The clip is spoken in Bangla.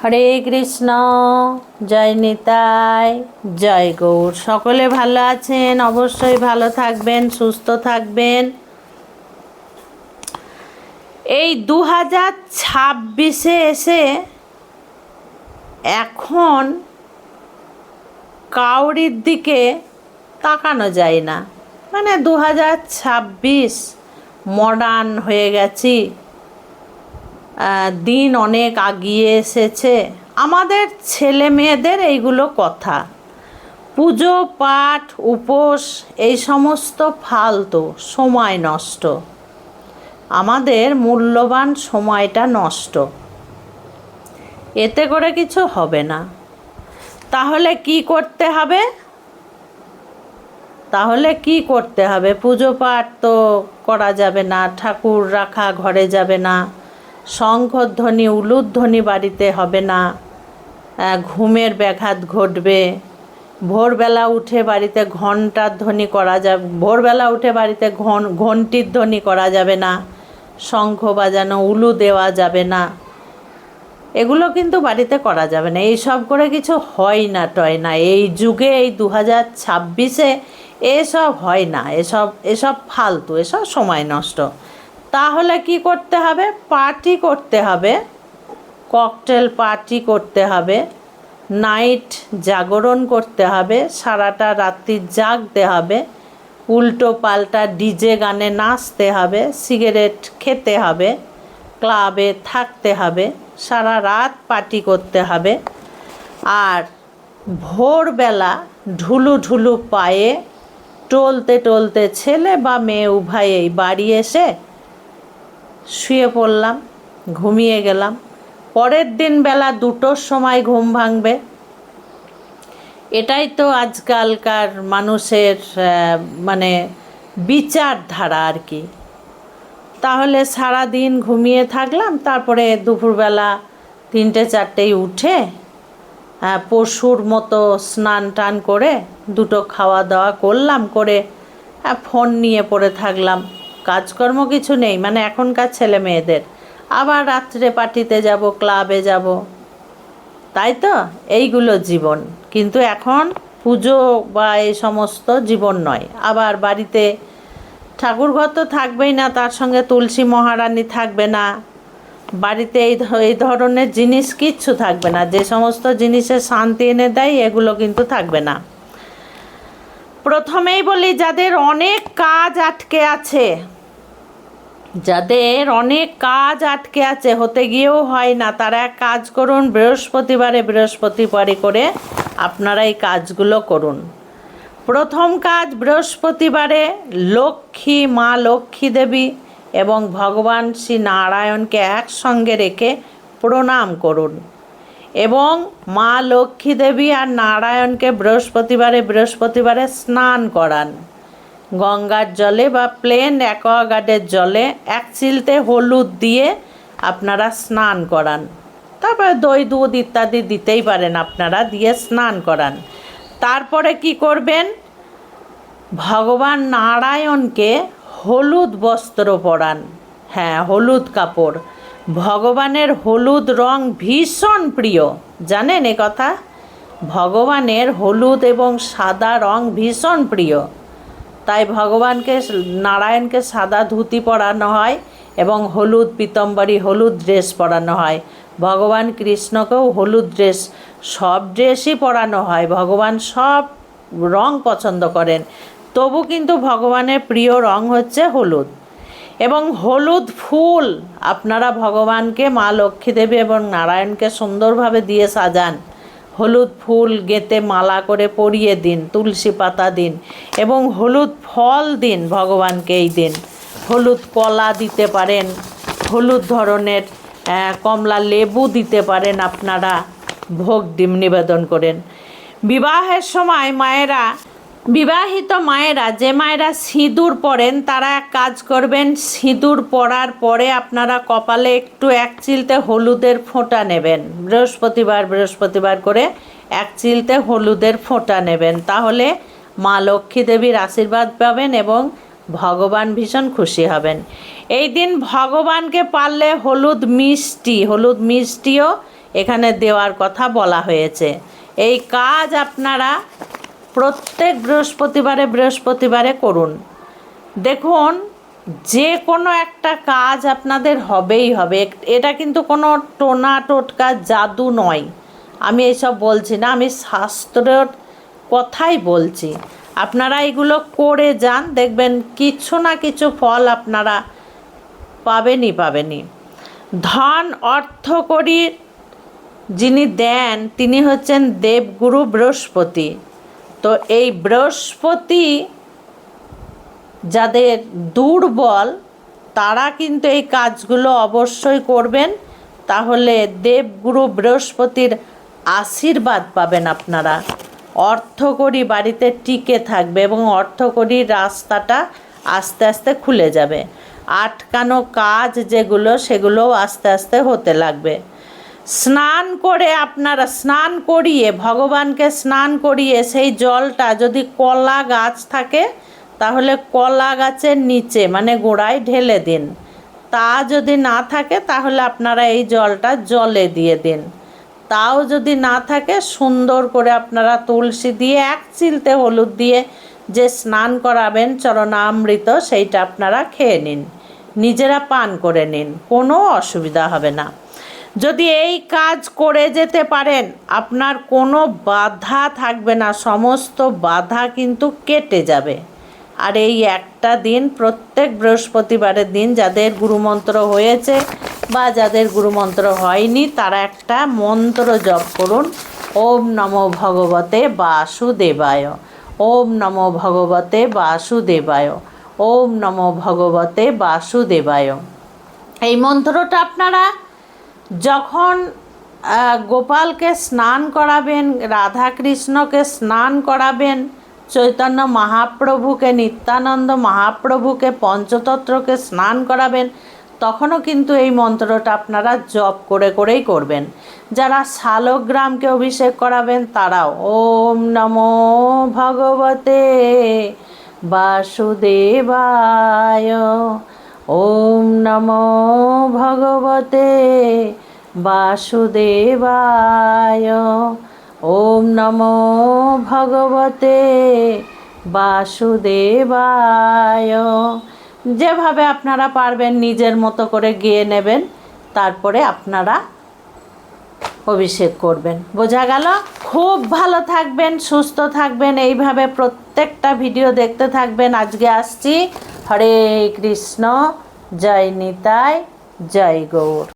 হরে কৃষ্ণ। জয় নিতাই, জয় গৌর। সকলে ভালো আছেন? অবশ্যই ভালো থাকবেন, সুস্থ থাকবেন। এই 2026-এ এসে এখন কাউরির দিকে তাকানো যায় না। মানে 2026 মডার্ন হয়ে গেছি, দিন অনেক আগিয়ে এসেছে। আমাদের ছেলে মেয়েদের এইগুলো কথা, পুজো পাঠ উপোস এই সমস্ত ফালতু সময় নষ্ট, আমাদের মূল্যবান সময়টা নষ্ট, এতে করে কিছু হবে না। তাহলে কি করতে হবে? পুজো পাঠ তো করা যাবে না, ঠাকুর রাখা ঘরে যাবে না, শঙ্খধ্বনি উলুধ্বনি বাড়িতে হবে না, ঘুমের ব্যাঘাত ঘটবে। ভোরবেলা উঠে বাড়িতে ঘণ্টার ধ্বনি করা যাবে, ভোরবেলা উঠে বাড়িতে ঘণ্টির ধ্বনি করা যাবে না, শঙ্খ বাজানো উলু দেওয়া যাবে না, এগুলো কিন্তু বাড়িতে করা যাবে না। এইসব করে কিছু হয় না টয় না। এই যুগে, এই 2026-এ এসব হয় না, এসব ফালতু, এসব সময় নষ্ট। তাহলে কি করতে হবে? পার্টি করতে হবে, ককটেল পার্টি করতে হবে, নাইট জাগরণ করতে হবে, সারাটা রাত্রি জাগতে হবে, উল্টো পাল্টা ডিজে গানে নাচতে হবে, সিগারেট খেতে হবে, ক্লাবে থাকতে হবে, সারা রাত পার্টি করতে হবে। আর ভোরবেলা ঢুলু ঢুলু পায়ে টলতে টলতে ছেলে বা মেয়ে উভয়েই বাড়ি এসে শুয়ে পড়লাম, ঘুমিয়ে গেলাম। পরের দিন বেলা 2টোর সময় ঘুম ভাঙবে। এটাই তো আজকালকার মানুষের মানে বিচারধারা আর কি। তাহলে সারা দিন ঘুমিয়ে থাকলাম, তারপরে দুপুরবেলা 3টে-4টেই উঠে পশুর মতো স্নান টান করে 2টো খাওয়া দাওয়া করলাম, করে ফোন নিয়ে পড়ে থাকলাম। কাজকর্ম কিছু নেই, মানে এখনকার ছেলে মেয়েদের। আবার রাত্রে পার্টিতে যাব, ক্লাবে যাব, তাই তো এইগুলো জীবন। কিন্তু এখন পুজো বা এই সমস্ত জীবন নয়। আবার বাড়িতে ঠাকুরঘর তো থাকবেই না, তার সঙ্গে তুলসী মহারানী থাকবে না, বাড়িতে এই ধরনের জিনিস কিচ্ছু থাকবে না। যে সমস্ত জিনিসে শান্তি এনে দেয় এগুলো কিন্তু থাকবে না। প্রথমেই বলি, যাদের অনেক কাজ আটকে আছে, হতে গিয়েও হয় না, তারা এক কাজ করুন, বৃহস্পতিবারে করে আপনারা এই কাজগুলো করুন। প্রথম কাজ, বৃহস্পতিবারে মা লক্ষ্মী দেবী এবং ভগবান শ্রী নারায়ণকে একসঙ্গে রেখে প্রণাম করুন এবং মা লক্ষ্মী দেবী আর নারায়ণকে বৃহস্পতিবারে স্নান করান। গঙ্গার জলে বা প্লেন অ্যাকোয়াগার্ডের জলে 1 চিলতে হলুদ দিয়ে আপনারা স্নান করান। তারপরে দই দুধ ইত্যাদি দিতেই পারেন, আপনারা দিয়ে স্নান করান। তারপরে কি করবেন? ভগবান নারায়ণকে হলুদ বস্ত্র পরান, হ্যাঁ হলুদ কাপড়। ভগবানের হলুদ রং ভীষণ প্রিয়, জানেন এ কথা? ভগবানের হলুদ এবং সাদা রং ভীষণ প্রিয়, তাই নারায়ণকে সাদা ধুতি পরানো হয় এবং হলুদ পীতাম্বরী, হলুদ ড্রেস পরানো হয়। ভগবান কৃষ্ণকেও হলুদ ড্রেস, সব ড্রেসই পরানো হয়। ভগবান সব রং পছন্দ করেন, তবু কিন্তু ভগবানের প্রিয় রং হচ্ছে হলুদ। এবং হলুদ ফুল আপনারা ভগবানকে, মা লক্ষ্মী দেবী এবং নারায়ণকে সুন্দরভাবে দিয়ে সাজান। হলুদ ফুল গেঁথে মালা করে পরিয়ে দিন, তুলসী পাতা দিন এবং হলুদ ফল দিন ভগবানকে। এই দিন হলুদ কলা দিতে পারেন, হলুদ ধরনের কমলা লেবু দিতে পারেন, আপনারা ভোগ নিবেদন করেন। বিবাহের সময় বিবাহিত মায়েরা, যে মায়েরা সিঁদুর পরেন, তারা এক কাজ করবেন, সিঁদুর পরার পরে আপনারা কপালে একটু 1 চিলতে হলুদের ফোঁটা নেবেন। বৃহস্পতিবার করে 1 চিলতে হলুদের ফোঁটা নেবেন। তাহলে মা লক্ষ্মী দেবীর আশীর্বাদ পাবেন এবং ভগবান ভীষণ খুশি হবেন। এই দিন ভগবানকে পারলে হলুদ মিষ্টিও এখানে দেওয়ার কথা বলা হয়েছে। এই কাজ আপনারা প্রত্যেক বৃহস্পতিবারে করুন। দেখুন, যে কোনো একটা কাজ আপনাদের হবেই হবে। এটা কিন্তু কোনো টোনা টোটকা জাদু নয়। আমি এইসব বলছি না, আমি শাস্ত্রের কথাই বলছি। আপনারা এগুলো করে যান, দেখবেন কিছু না কিছু ফল আপনারা পাবেনই। ধন অর্থ করি যিনি দেন তিনি হচ্ছেন দেবগুরু বৃহস্পতি। তো এই বৃহস্পতি যাদের দুর্বল তারা কিন্তু এই কাজগুলো অবশ্যই করবেন, তাহলে দেবগুরু বৃহস্পতির আশীর্বাদ পাবেন আপনারা। অর্থকড়ি বাড়িতে টিকে থাকবে এবং অর্থকড়ির রাস্তাটা আস্তে আস্তে খুলে যাবে। আটকানো কাজ যেগুলো সেগুলোও আস্তে আস্তে হতে লাগবে। স্নান করে আপনারা স্নান করিয়ে, ভগবানকে স্নান করিয়ে সেই জলটা, যদি কলা গাছ থাকে তাহলে কলা গাছের নিচে মানে গোড়ায় ঢেলে দিন। তা যদি না থাকে তাহলে আপনারা এই জলটা জলে দিয়ে দিন। তাও যদি না থাকে সুন্দর করে আপনারা তুলসী দিয়ে এক চিলতে হলুদ দিয়ে যে স্নান করাবেন চরণামৃত, সেইটা আপনারা খেয়ে নিন, নিজেরা পান করে নিন, কোনো অসুবিধা হবে না। যদি এই কাজ করে যেতে পারেন আপনার কোনো বাধা থাকবে না, সমস্ত বাধা কিন্তু কেটে যাবে। আর এই একটা দিন, প্রত্যেক বৃহস্পতিবারের দিন যাদের গুরুমন্ত্র হয়েছে বা যাদের গুরুমন্ত্র হয়নি তারা একটা মন্ত্র জপ করুন, ওম নমো ভগবতে বাসুদেবায়, ওম নমো ভগবতে বাসুদেবায়, ওম নমো ভগবতে বাসুদেবায়। এই মন্ত্রটা আপনারা যখন গোপালকে স্নান করাবেন, রাধাকৃষ্ণকে স্নান করাবেন, চৈতন্য মহাপ্রভুকে, নিত্যানন্দ মহাপ্রভুকে, পঞ্চতত্ত্বকে স্নান করাবেন, তখনও কিন্তু এই মন্ত্রটা আপনারা জপ করেই করবেন। যারা শালগ্রামকে অভিষেক করাবেন তারাও ওম নমো ভগবতে বাসুদেবায়, ওম নমো ভগবতে বাসুদেবায়, ওম নমো ভগবতে বাসুদেবায়। যেভাবে আপনারা পারবেন নিজের মতো করে গেয়ে নেবেন, তারপরে আপনারা অভিষেক করবেন। বোঝা গেল? খুব ভালো থাকবেন, সুস্থ থাকবেন, এইভাবে প্রত্যেকটা ভিডিও দেখতে থাকবেন। আজকে আসছি। হরে কৃষ্ণ, জয় নিতাই, জয় গৌর।